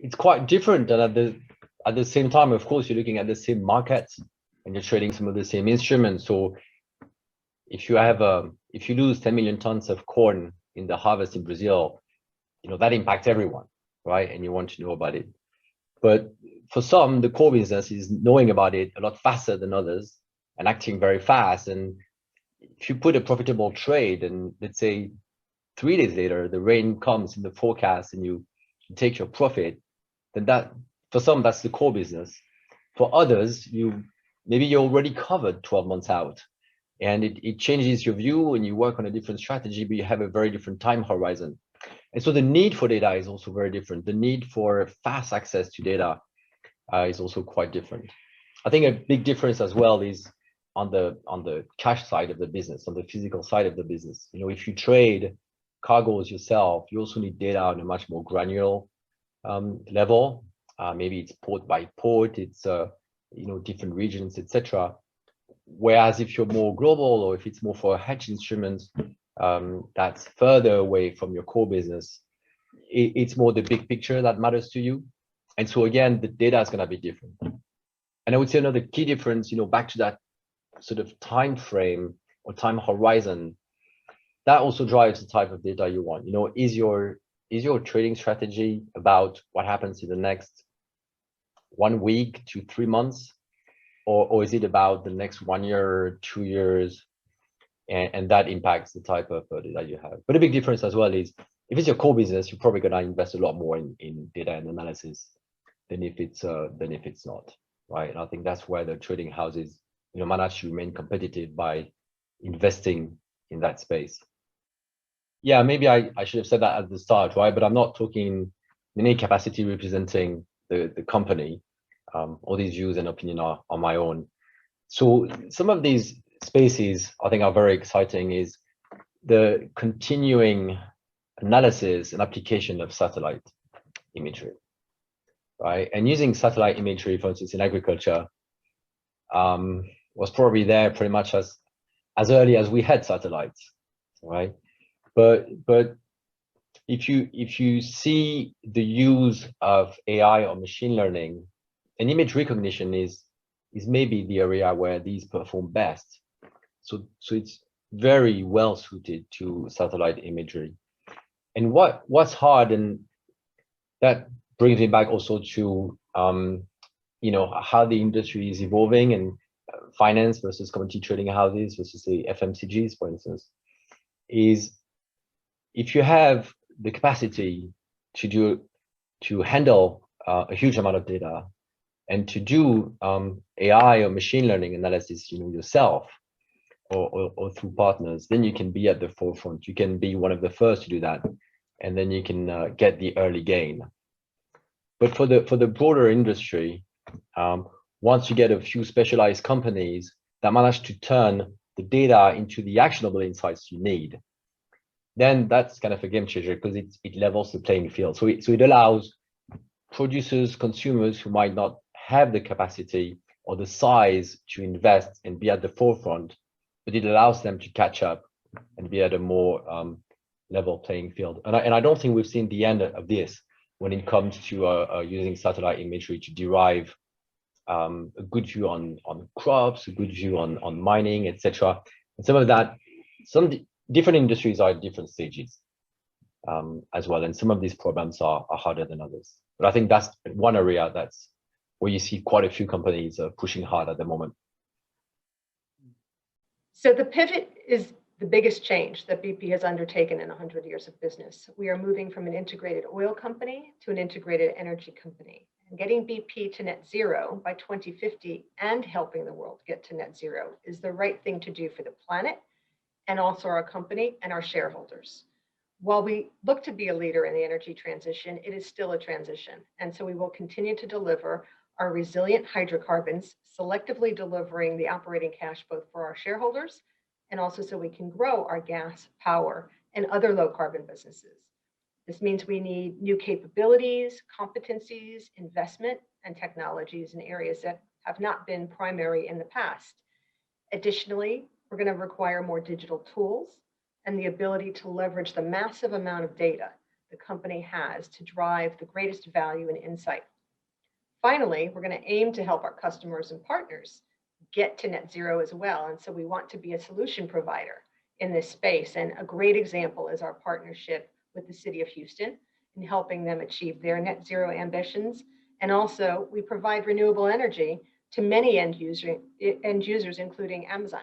it's quite different. And at the same time, of course, you're looking at the same markets and you're trading some of the same instruments. So if you lose 10 million tons of corn in the harvest in Brazil, that impacts everyone, right? And you want to know about it. But for some, the core business is knowing about it a lot faster than others and acting very fast. And if you put a profitable trade and let's say 3 days later, the rain comes in the forecast and you take your profit, then that, for some, that's the core business. For others, maybe you're already covered 12 months out and it changes your view and you work on a different strategy, but you have a very different time horizon. And so the need for data is also very different. The need for fast access to data is also quite different. I think a big difference as well is on the cash side of the business, on the physical side of the business. If you trade cargoes yourself, you also need data on a much more granular level. Maybe it's port by port, it's different regions, etc. Whereas if you're more global or if it's more for hedge instruments, that's further away from your core business, it's more the big picture that matters to you. And so again, the data is going to be different. And I would say another key difference, back to that sort of time frame or time horizon, that also drives the type of data you want. Is your trading strategy about what happens in the next 1 week to 3 months, or is it about the next 1 year, 2 years? And that impacts the type of data you have. But a big difference as well is if it's your core business, you're probably going to invest a lot more in data and analysis than if it's not, right? And I think that's where the trading houses manage to remain competitive by investing in that space. Yeah, maybe I should have said that at the start, right? But I'm not talking in any capacity representing the company. All these views and opinion are my own. So some of these spaces I think are very exciting is the continuing analysis and application of satellite imagery, right? And using satellite imagery, for instance, in agriculture, was probably there pretty much as early as we had satellites, right? But if you see the use of AI or machine learning, and image recognition is maybe the area where these perform best. So it's very well suited to satellite imagery. And what's hard, and that brings me back also to how the industry is evolving and finance versus commodity trading houses versus the FMCGs, for instance, is if you have the capacity to handle a huge amount of data and to do AI or machine learning analysis yourself or through partners, then you can be at the forefront. You can be one of the first to do that, and then you can get the early gain. But for the broader industry, once you get a few specialized companies that manage to turn the data into the actionable insights you need, then that's kind of a game changer because it levels the playing field. So it allows producers, consumers who might not have the capacity or the size to invest and be at the forefront, but it allows them to catch up and be at a more level playing field. And I don't think we've seen the end of this when it comes to using satellite imagery to derive a good view on crops, a good view on mining, etc. And some of that, some different industries are at different stages as well. And some of these problems are harder than others. But I think that's one area that's where you see quite a few companies pushing hard at the moment. So the pivot is the biggest change that BP has undertaken in 100 years of business. We are moving from an integrated oil company to an integrated energy company. And getting BP to net zero by 2050 and helping the world get to net zero is the right thing to do for the planet and also our company and our shareholders. While we look to be a leader in the energy transition, it is still a transition. And so we will continue to deliver our resilient hydrocarbons, selectively delivering the operating cash both for our shareholders and also so we can grow our gas, power, and other low carbon businesses. This means we need new capabilities, competencies, investment, and technologies in areas that have not been primary in the past. Additionally, we're going to require more digital tools and the ability to leverage the massive amount of data the company has to drive the greatest value and insight. Finally, we're going to aim to help our customers and partners get to net zero as well. And so we want to be a solution provider in this space. And a great example is our partnership with the City of Houston in helping them achieve their net zero ambitions. And also, we provide renewable energy to many end users, including Amazon.